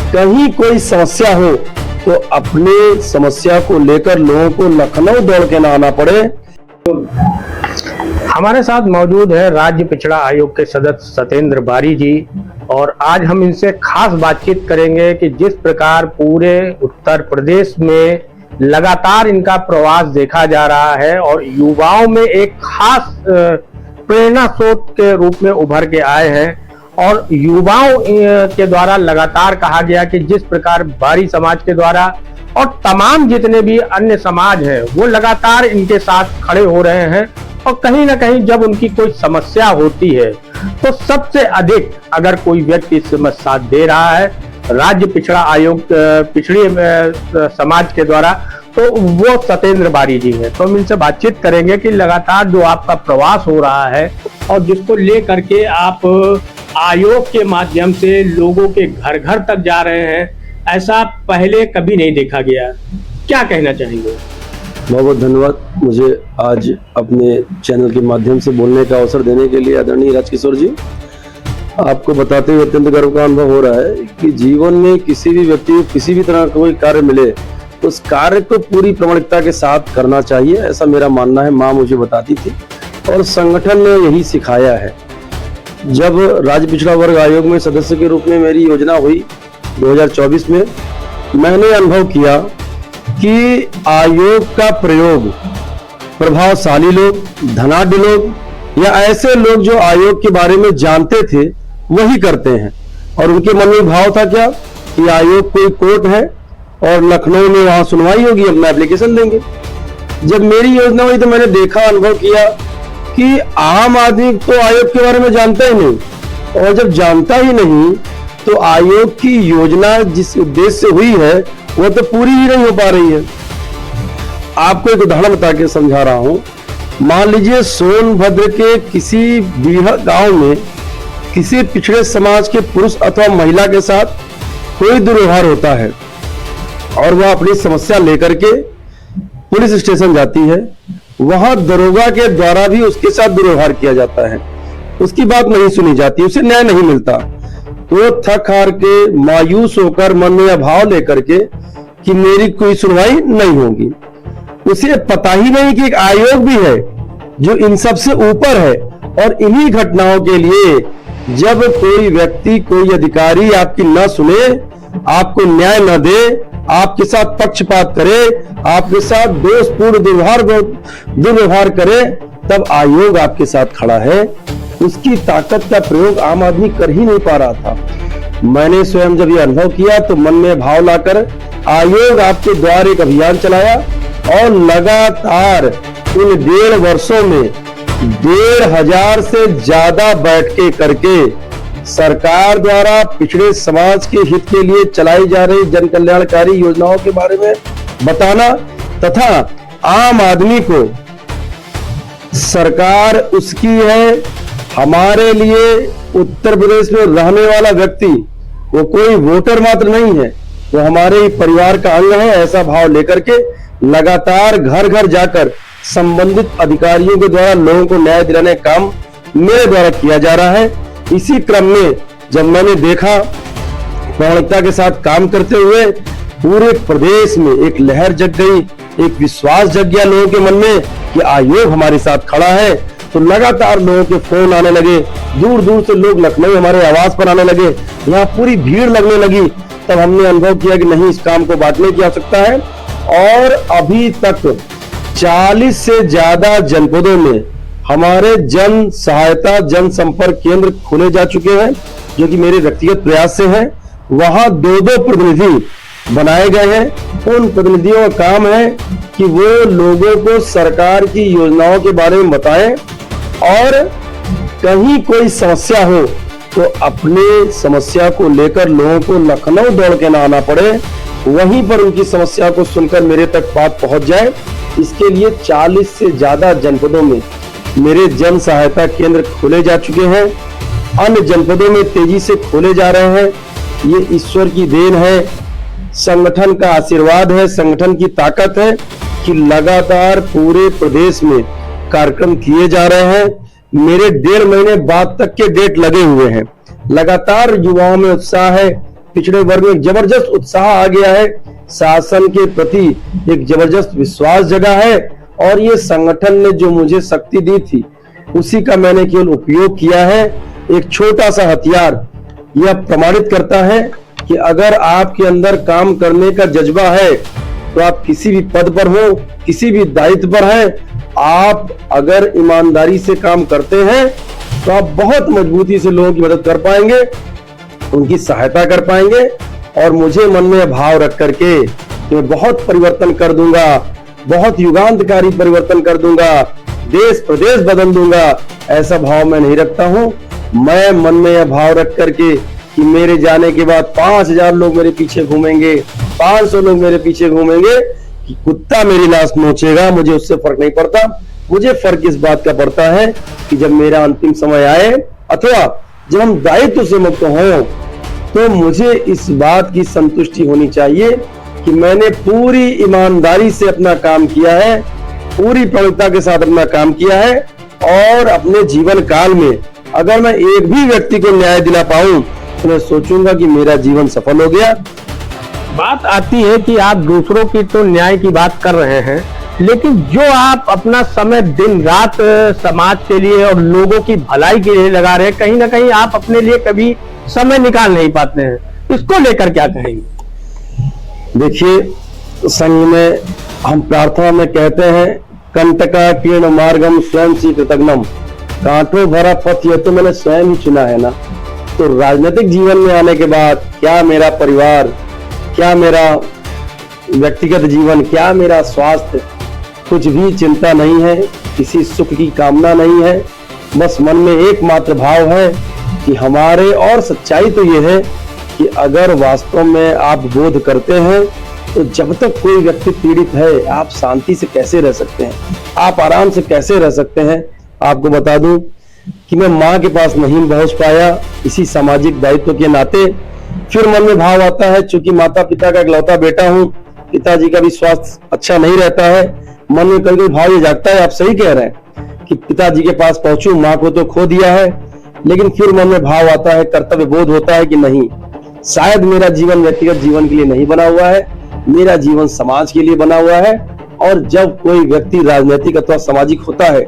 कहीं कोई समस्या हो तो अपने समस्या को लेकर लोगों को लखनऊ दौड़ के ना आना पड़े। हमारे साथ मौजूद है राज्य पिछड़ा आयोग के सदस्य सत्येंद्र बारी जी, और आज हम इनसे खास बातचीत करेंगे कि जिस प्रकार पूरे उत्तर प्रदेश में लगातार इनका प्रवास देखा जा रहा है और युवाओं में एक खास प्रेरणा स्रोत के रूप में उभर के आए हैं, और युवाओं के द्वारा लगातार कहा गया कि जिस प्रकार बारी समाज के द्वारा और तमाम जितने भी अन्य समाज हैं वो लगातार इनके साथ खड़े हो रहे हैं, और कहीं ना कहीं जब उनकी कोई समस्या होती है तो सबसे अधिक अगर कोई व्यक्ति इस समय साथ दे रहा है राज्य पिछड़ा आयोग पिछड़ी समाज के द्वारा, तो वो सत्येंद्र बारी जी हैं। तो हम इनसे बातचीत करेंगे कि लगातार जो आपका प्रवास हो रहा है और जिसको ले करके आप आयोग के माध्यम से लोगों के घर घर तक जा रहे हैं, ऐसा पहले कभी नहीं देखा गया, क्या कहना चाहेंगे? बहुत बहुत धन्यवाद मुझे आज अपने चैनल के माध्यम से बोलने का अवसर देने के लिए आदरणीय राजकिशोर जी। आपको बताते हुए अत्यंत गर्व का अनुभव हो रहा है कि जीवन में किसी भी व्यक्ति को किसी भी तरह का कोई कार्य मिले तो उस कार्य को पूरी प्रामाणिकता के साथ करना चाहिए, ऐसा मेरा मानना है। माँ मुझे बताती थी और संगठन ने यही सिखाया है। जब राज्य पिछड़ा वर्ग आयोग में सदस्य के रूप में मेरी योजना हुई 2024 में, मैंने अनुभव किया कि आयोग का प्रयोग प्रभावशाली लोग, धनाढ्य लोग या ऐसे लोग जो आयोग के बारे में जानते थे वही करते हैं, और उनके मन में भाव था क्या कि आयोग कोई कोर्ट है और लखनऊ में वहां सुनवाई होगी, अपना एप्लीकेशन देंगे। जब मेरी योजना हुई तो मैंने देखा, अनुभव किया कि आम आदमी तो आयोग के बारे में जानता ही नहीं, और जब जानता ही नहीं तो आयोग की योजना जिस उद्देश्य से हुई है वो तो पूरी ही नहीं हो पा रही है। आपको एक उदाहरण बता के समझा रहा हूं। मान लीजिए सोनभद्र के किसी बीहड़ गांव में किसी पिछड़े समाज के पुरुष अथवा महिला के साथ कोई दुर्व्यवहार होता है और वह अपनी समस्या लेकर के पुलिस स्टेशन जाती है, वहां दरोगा के द्वारा भी उसके साथ दुर्व्यवहार किया जाता है, उसकी बात नहीं सुनी जाती, उसे न्याय नहीं मिलता, तो थक हार के मायूस होकर मन में अभाव लेकर के कि मेरी कोई सुनवाई नहीं होगी। उसे पता ही नहीं कि एक आयोग भी है जो इन सब से ऊपर है, और इन्हीं घटनाओं के लिए जब कोई व्यक्ति, कोई अधिकारी आपकी न सुने, आपको न्याय न दे, आपके साथ पक्षपात करे, आपके साथ दोषपूर्ण दुर्व्यवहार करे, तब आयोग आपके साथ खड़ा है। उसकी ताकत का प्रयोग आम आदमी कर ही नहीं पा रहा था। मैंने स्वयं जब ये अनुभव किया तो मन में भाव लाकर आयोग आपके द्वारा एक अभियान चलाया, और लगातार इन 1.5 वर्षों में 1,500 से ज्यादा बैठकें करके सरकार द्वारा पिछड़े समाज के हित के लिए चलाई जा रही जन कल्याणकारी योजनाओं के बारे में बताना, तथा आम आदमी को सरकार उसकी है। हमारे लिए उत्तर प्रदेश में रहने वाला व्यक्ति वो कोई वोटर मात्र नहीं है, वो हमारे ही परिवार का अंग है, ऐसा भाव लेकर के लगातार घर घर जाकर संबंधित अधिकारियों के द्वारा लोगों को न्याय दिलाने का काम मेरे द्वारा किया जा रहा है। इसी क्रम में जब मैंने देखा प्रामाणिकता के साथ काम करते हुए पूरे प्रदेश में एक लहर जग गई, एक विश्वास जग गया लोगों के मन में कि आयोग हमारे साथ खड़ा है, तो लगातार लोगों के फोन आने लगे, दूर दूर से लोग लखनऊ हमारे आवास पर आने लगे, यहाँ पूरी भीड़ लगने लगी। तब हमने अनुभव किया कि नहीं, इस काम को बांटने की आवश्यकता है, और अभी तक 40 से ज्यादा जनपदों में हमारे जन सहायता जन संपर्क केंद्र खोले जा चुके हैं, जो कि मेरे व्यक्तिगत प्रयास से हैं। वहां 2-2 प्रतिनिधि बनाए गए हैं। उन प्रतिनिधियों का काम है कि वो लोगों को सरकार की योजनाओं के बारे में बताएं, और कहीं कोई समस्या हो तो अपने समस्या को लेकर लोगों को लखनऊ दौड़ के ना आना पड़े, वहीं पर उनकी समस्या को सुनकर मेरे तक बात पहुंच जाए। इसके लिए 40 से ज्यादा जनपदों में मेरे जन सहायता केंद्र खोले जा चुके हैं, अन्य जनपदों में तेजी से खोले जा रहे हैं। ये ईश्वर की देन है, संगठन का आशीर्वाद है, संगठन की ताकत है कि लगातार पूरे प्रदेश में कार्यक्रम किए जा रहे हैं। मेरे 1.5 महीने बाद तक के डेट लगे हुए हैं। लगातार युवाओं में उत्साह है, पिछड़े वर्ग में एक जबरदस्त उत्साह आ गया है, शासन के प्रति एक जबरदस्त विश्वास जगा है, और ये संगठन ने जो मुझे शक्ति दी थी उसी का मैंने केवल उपयोग किया है। एक छोटा सा हथियार यह प्रमाणित करता है कि अगर आपके अंदर काम करने का जज्बा है तो आप किसी भी पद पर हो, किसी भी दायित्व पर है, आप अगर ईमानदारी से काम करते हैं तो आप बहुत मजबूती से लोगों की मदद कर पाएंगे, उनकी सहायता कर पाएंगे। और मुझे मन में भाव रख करके मैं बहुत परिवर्तन कर दूंगा, बहुत युगांतकारी परिवर्तन कर दूंगा, देश प्रदेश बदल दूंगा, ऐसा भाव मैं नहीं रखता हूं। मैं मन में यह भाव रख करके कि मेरे जाने के बाद 5000 लोग मेरे पीछे घूमेंगे, 500 लोग मेरे पीछे घूमेंगे, कि कुत्ता मेरी लाश नोचेगा, मुझे उससे फर्क नहीं पड़ता। मुझे फर्क इस बात का पड़ता है कि जब मेरा अंतिम समय आए अथवा जब हम दायित्व से मुक्त हों, तो मुझे इस बात की संतुष्टि होनी चाहिए कि मैंने पूरी ईमानदारी से अपना काम किया है, पूरी प्रमुखता के साथ अपना काम किया है, और अपने जीवन काल में अगर मैं एक भी व्यक्ति को न्याय दिला पाऊं तो मैं सोचूंगा कि मेरा जीवन सफल हो गया। बात आती है कि आप दूसरों की तो न्याय की बात कर रहे हैं, लेकिन जो आप अपना समय दिन रात समाज के लिए और लोगों की भलाई के लिए लगा रहे हैं, कहीं ना कहीं आप अपने लिए कभी समय निकाल नहीं पाते हैं। इसको लेकर क्या कहेंगे? देखिए, संघ में हम प्रार्थना में कहते हैं, कंटका कीर्ण मार्गम स्वयं सी कृतघ्नम, कांटों भरा पथ यह तो मैंने स्वयं ही चुना है ना। तो राजनीतिक जीवन में आने के बाद क्या मेरा परिवार, क्या मेरा व्यक्तिगत जीवन, क्या मेरा स्वास्थ्य, कुछ भी चिंता नहीं है, किसी सुख की कामना नहीं है। बस मन में एकमात्र भाव है कि हमारे, और सच्चाई तो ये है कि अगर वास्तव में आप बोध करते हैं तो जब तक कोई व्यक्ति पीड़ित है आप शांति से कैसे रह सकते हैं, आप आराम से कैसे रह सकते हैं। आपको बता दूं कि मैं माँ के पास नहीं पहुंच पाया इसी सामाजिक दायित्व के नाते। फिर मन में भाव आता है, चूंकि माता पिता का इकलौता बेटा हूं, पिताजी का भी स्वास्थ्य अच्छा नहीं रहता है, मन में कभी भाव ये जागता है, आप सही कह रहे हैं, कि पिताजी के पास पहुंचूं, माँ को तो खो दिया है। लेकिन फिर मन में भाव आता है, कर्तव्य बोध होता है कि नहीं, शायद मेरा जीवन व्यक्तिगत जीवन के लिए नहीं बना हुआ है, मेरा जीवन समाज के लिए बना हुआ है। और जब कोई व्यक्ति राजनीतिक अथवा सामाजिक होता है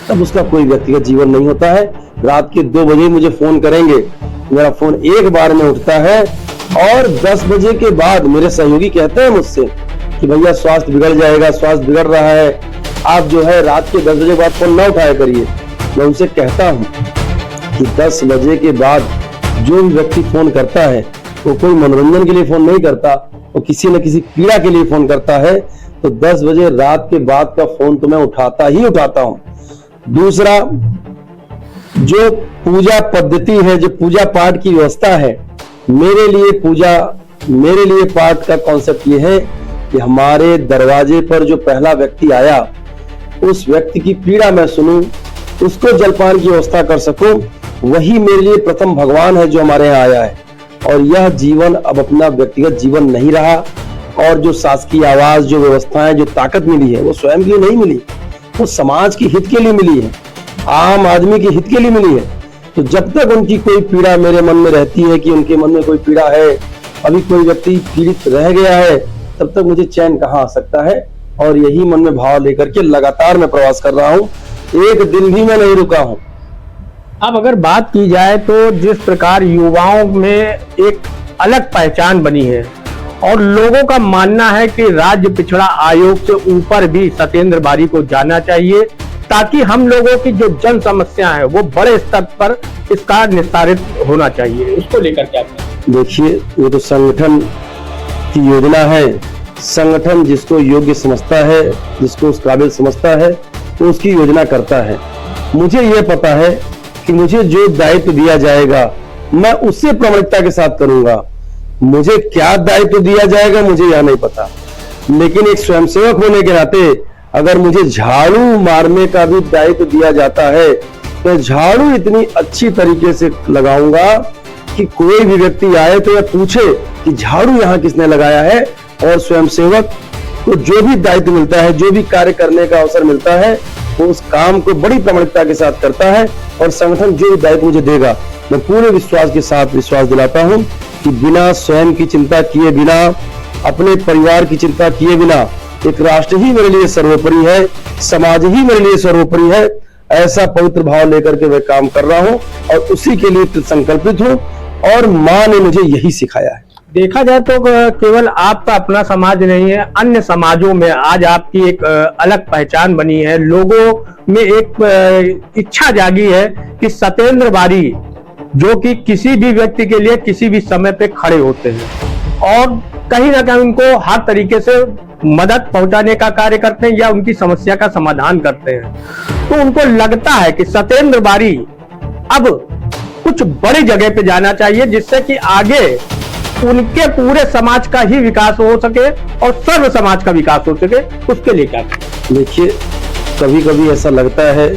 तब उसका कोई व्यक्तिगत जीवन नहीं होता है। रात के 2 बजे मुझे फोन करेंगे, मेरा फोन एक बार में उठता है, और 10 बजे के बाद मेरे सहयोगी कहते हैं मुझसे कि भैया स्वास्थ्य बिगड़ जाएगा, स्वास्थ्य बिगड़ रहा है, आप जो है रात के 10 बजे के बाद फोन ना उठाया करिए। मैं उनसे कहता हूँ कि 10 बजे के बाद जो भी व्यक्ति फोन करता है वो कोई मनोरंजन के लिए फोन नहीं करता, वो किसी न किसी पीड़ा के लिए फोन करता है। तो 10 बजे रात के बाद का फोन तो मैं उठाता ही उठाता हूँ। दूसरा, जो पूजा पद्धति है, जो पूजा पाठ की व्यवस्था है, मेरे लिए पाठ का कॉन्सेप्ट ये है कि हमारे दरवाजे पर जो पहला व्यक्ति आया उस व्यक्ति की पीड़ा मैं सुनूं, उसको जलपान की व्यवस्था कर सकूं, वही मेरे लिए प्रथम भगवान है जो हमारे यहाँ आया है। और यह जीवन अब अपना व्यक्तिगत जीवन नहीं रहा, और जो शासकीय आवाज, जो व्यवस्थाएं, जो ताकत मिली है वो स्वयं के लिए नहीं मिली, वो समाज के हित के लिए मिली है, आम आदमी के हित के लिए मिली है। तो जब तक उनकी कोई पीड़ा मेरे मन में रहती है कि उनके मन में कोई पीड़ा है, अभी कोई व्यक्ति पीड़ित रह गया है, तब तक मुझे चैन कहाँ आ सकता है। और यही मन में भाव लेकर के लगातार मैं प्रवास कर रहा हूँ, एक दिन भी मैं नहीं रुका हूँ। अब अगर बात की जाए तो जिस प्रकार युवाओं में एक अलग पहचान बनी है, और लोगों का मानना है कि राज्य पिछड़ा आयोग से ऊपर भी सत्येंद्र बारी को जाना चाहिए, ताकि हम लोगों की जो जन समस्या है वो बड़े स्तर पर इसका निस्तारित होना चाहिए। इसको लेकर क्या कहें? देखिए, ये तो संगठन की योजना है, संगठन जिसको योग्य समझता है, जिसको उस काबिल समझता है, तो उसकी योजना करता है। मुझे यह पता है कि मुझे जो दायित्व दिया जाएगा मैं उससे प्रामाणिकता के साथ करूंगा। मुझे क्या दायित्व दिया जाएगा मुझे यह नहीं पता, लेकिन एक स्वयंसेवक होने के नाते अगर मुझे झाड़ू मारने का भी दायित्व दिया जाता है तो झाड़ू इतनी अच्छी तरीके से लगाऊंगा कि कोई भी व्यक्ति आए तो यह पूछे कि झाड़ू यहाँ किसने लगाया है। और स्वयंसेवक को जो भी दायित्व मिलता है, जो भी कार्य करने का अवसर मिलता है, वो उस काम को बड़ी प्रामाणिकता के साथ करता है। और संगठन जो भी दायित्व मुझे देगा मैं पूरे विश्वास के साथ विश्वास दिलाता हूं कि बिना स्वयं की चिंता किए बिना, अपने परिवार की चिंता किए बिना एक राष्ट्र ही मेरे लिए सर्वोपरि है, समाज ही मेरे लिए सर्वोपरि है, ऐसा पवित्र भाव लेकर के मैं काम कर रहा हूं और उसी के लिए संकल्पित हूं और मां ने मुझे यही सिखाया है। देखा जाए तो केवल आपका अपना समाज नहीं है, अन्य समाजों में आज आपकी एक अलग पहचान बनी है। लोगों में एक इच्छा जागी है कि सत्येंद्र बारी जो कि किसी भी व्यक्ति के लिए किसी भी समय पे खड़े होते हैं और कहीं ना कहीं उनको हर तरीके से मदद पहुंचाने का कार्य करते हैं या उनकी समस्या का समाधान करते हैं। तो उनको लगता है कि सत्येंद्र बारी अब कुछ बड़ी जगह पे जाना चाहिए जिससे कि आगे उनके पूरे समाज का ही विकास हो सके और सर्व समाज का विकास हो सके। उसके लिए क्या? देखिए, कभी कभी ऐसा लगता है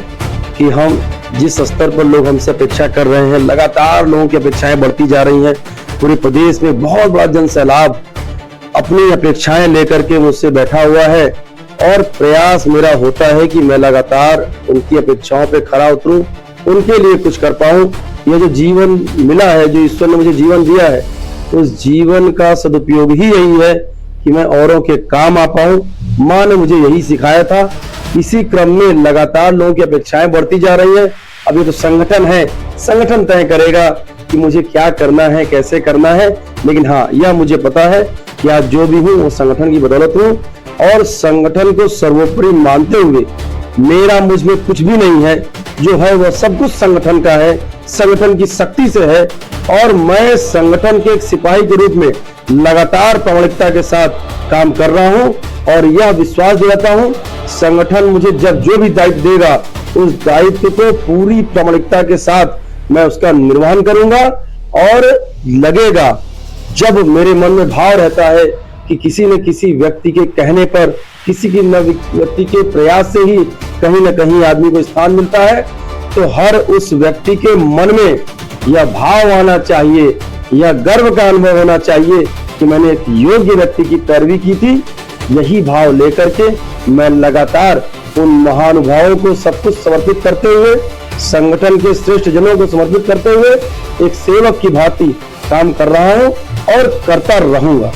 कि हम जिस स्तर पर लोग हमसे अपेक्षा कर रहे हैं, लगातार लोगों की अपेक्षाएं बढ़ती जा रही हैं। पूरे प्रदेश में बहुत बड़ा जन सैलाब अपनी अपेक्षाएं लेकर के मुझसे बैठा हुआ है और प्रयास मेरा होता है कि मैं लगातार उनकी अपेक्षाओं पे खरा उतरूं, उनके लिए कुछ कर पाऊं। यह जो जीवन मिला है, जो ईश्वर ने मुझे जीवन दिया है, उस जीवन का सदुपयोग ही यही है कि मैं औरों के काम आ पाऊं। मां ने मुझे यही सिखाया था। इसी क्रम में लगातार लोगों की अपेक्षाएं बढ़ती जा रही हैं। अब ये तो संगठन है, संगठन तय करेगा कि मुझे क्या करना है, कैसे करना है। लेकिन हाँ, यह मुझे पता है कि आज जो भी हूँ वो संगठन की बदौलत हूँ और संगठन को सर्वोपरि मानते हुए मेरा मुझ में कुछ भी नहीं है। जो है वह सब कुछ संगठन का है, संगठन की शक्ति से है और मैं संगठन के एक सिपाही के रूप में लगातार प्रामाणिकता के साथ काम कर रहा हूं और यह विश्वास दिलाता हूं, संगठन मुझे जब जो भी दायित्व देगा उस दायित्व को पूरी प्रामाणिकता के साथ मैं उसका निर्वहन करूंगा। और लगेगा, जब मेरे मन में भाव रहता है कि किसी न किसी व्यक्ति के कहने पर, किसी की व्यक्ति के प्रयास से ही कहीं न कहीं आदमी को स्थान मिलता है, तो हर उस व्यक्ति के मन में यह भाव आना चाहिए, यह गर्व का अनुभव होना चाहिए कि मैंने एक योग्य व्यक्ति की पैरवी की थी। यही भाव लेकर के मैं लगातार उन महानुभावों को सब कुछ समर्पित करते हुए, संगठन के श्रेष्ठ जनों को समर्पित करते हुए एक सेवक की भांति काम कर रहा हूं और करता रहूंगा।